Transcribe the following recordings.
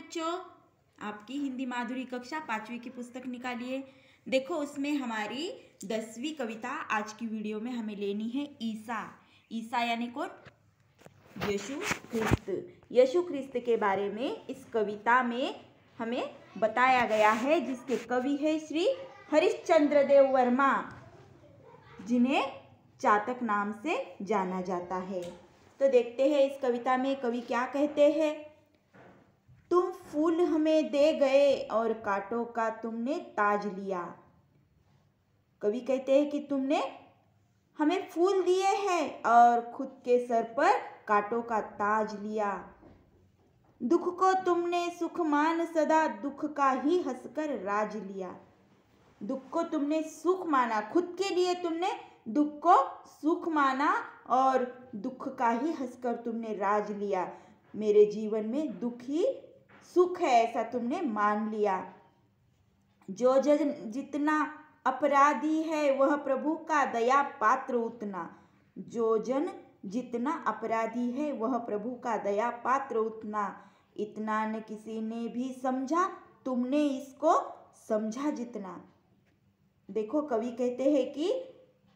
बच्चों, आपकी हिंदी माधुरी कक्षा 5वीं की पुस्तक निकालिए। देखो उसमें हमारी 10वीं कविता आज की वीडियो में हमें लेनी है ईसा। ईसा यानी कौन? यीशु ख्रिस्त। यीशु ख्रिस्त के बारे में इस कविता में हमें बताया गया है, जिसके कवि है श्री हरिश्चंद्र देव वर्मा, जिन्हें चातक नाम से जाना जाता है। तो देखते हैं इस कविता में कवि क्या कहते हैं। तुम फूल हमें दे गए और कांटों का तुमने ताज लिया। कवि कहते हैं कि तुमने हमें फूल दिए हैं और खुद के सर पर कांटों का ताज लिया। दुख को तुमने सुख मान सदा दुख का ही हंसकर राज लिया। दुख को तुमने सुख माना, खुद के लिए तुमने दुख को सुख माना और दुख का ही हंसकर तुमने राज लिया। मेरे जीवन में दुख ही सुख है, ऐसा तुमने मान लिया। जो जन जितना अपराधी है वह प्रभु का दया पात्र उतना। जो जन जितना अपराधी है वह प्रभु का दया पात्र उतना। इतना न किसी ने भी समझा, तुमने इसको समझा जितना। देखो कवि कहते हैं कि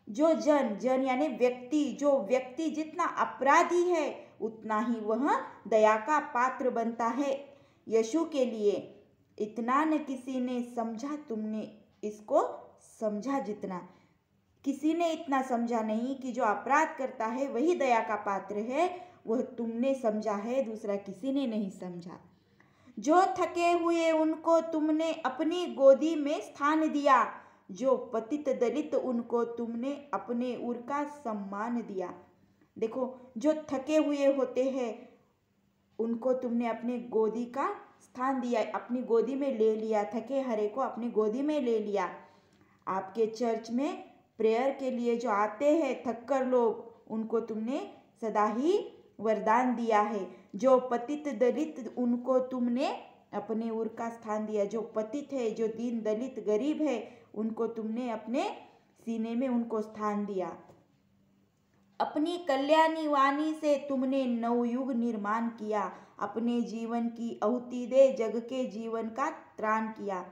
जो जन यानी व्यक्ति, जो व्यक्ति जितना अपराधी है उतना ही वह दया का पात्र बनता है यीशु के लिए। इतना न किसी ने समझा, तुमने इसको समझा जितना। किसी ने इतना समझा नहीं कि जो अपराध करता है वही दया का पात्र है, वह तुमने समझा है, दूसरा किसी ने नहीं समझा। जो थके हुए उनको तुमने अपनी गोदी में स्थान दिया। जो पतित दलित उनको तुमने अपने उर का सम्मान दिया। देखो जो थके हुए होते हैं उनको तुमने अपने गोदी का स्थान दिया, अपनी गोदी में ले लिया। थके हरे को अपनी गोदी में ले लिया। आपके चर्च में प्रेयर के लिए जो आते हैं थक कर लोग, उनको तुमने सदा ही वरदान दिया है। जो पतित दलित उनको तुमने अपने उर का स्थान दिया। जो पतित है, जो दीन दलित गरीब है, उनको तुमने अपने सीने में उनको स्थान दिया। अपनी कल्याणी वाणी से तुमने नवयुग निर्माण किया। अपने जीवन की आहुति दे जग के जीवन का त्राण किया।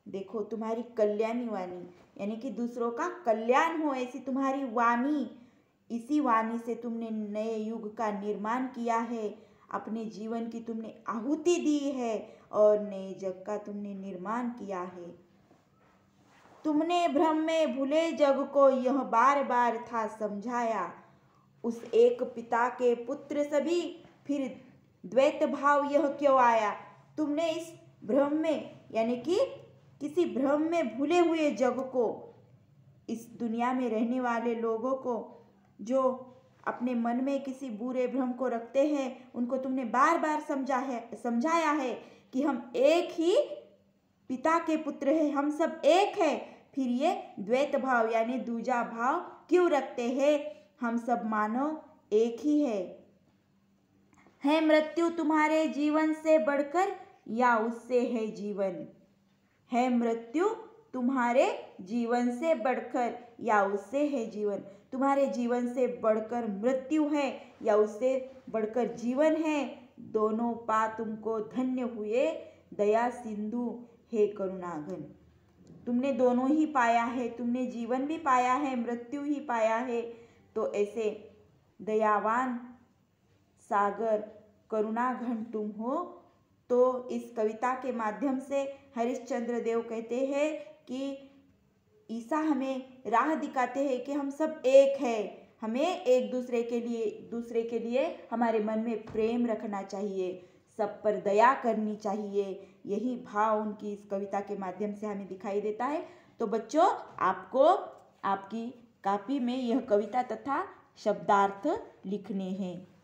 देखो तुम्हारी कल्याणी वाणी यानी कि दूसरों का कल्याण हो, ऐसी तुम्हारी वाणी, इसी वाणी से तुमने नए युग का निर्माण किया है। अपने जीवन की तुमने आहुति दी है और नए जग का तुमने निर्माण किया है। तुमने भ्रम में भूले जग को यह बार बार था समझाया। उस एक पिता के पुत्र सभी, फिर द्वैत भाव यह क्यों आया। तुमने इस भ्रम में यानी कि किसी भ्रम में भूले हुए जग को, इस दुनिया में रहने वाले लोगों को जो अपने मन में किसी बुरे भ्रम को रखते हैं, उनको तुमने बार बार समझाया है कि हम एक ही पिता के पुत्र हैं, हम सब एक हैं। फिर ये द्वैत भाव यानी दूजा भाव क्यों रखते हैं, हम सब मानव एक ही है मृत्यु तुम्हारे जीवन से बढ़कर या उससे है जीवन। है मृत्यु तुम्हारे जीवन से बढ़कर या उससे है जीवन। तुम्हारे जीवन से बढ़कर मृत्यु है या उससे बढ़कर जीवन है। दोनों पा तुमको धन्य हुए, दया सिंधु हे करुणाघन। तुमने दोनों ही पाया है, तुमने जीवन भी पाया है, मृत्यु ही पाया है। तो ऐसे दयावान सागर करुणाघन तुम हो। तो इस कविता के माध्यम से हरिश्चंद्र देव कहते हैं कि ईसा हमें राह दिखाते हैं कि हम सब एक हैं। हमें एक दूसरे के लिए हमारे मन में प्रेम रखना चाहिए, सब पर दया करनी चाहिए। यही भाव उनकी इस कविता के माध्यम से हमें दिखाई देता है। तो बच्चों, आपको आपकी कॉपी में यह कविता तथा शब्दार्थ लिखने हैं।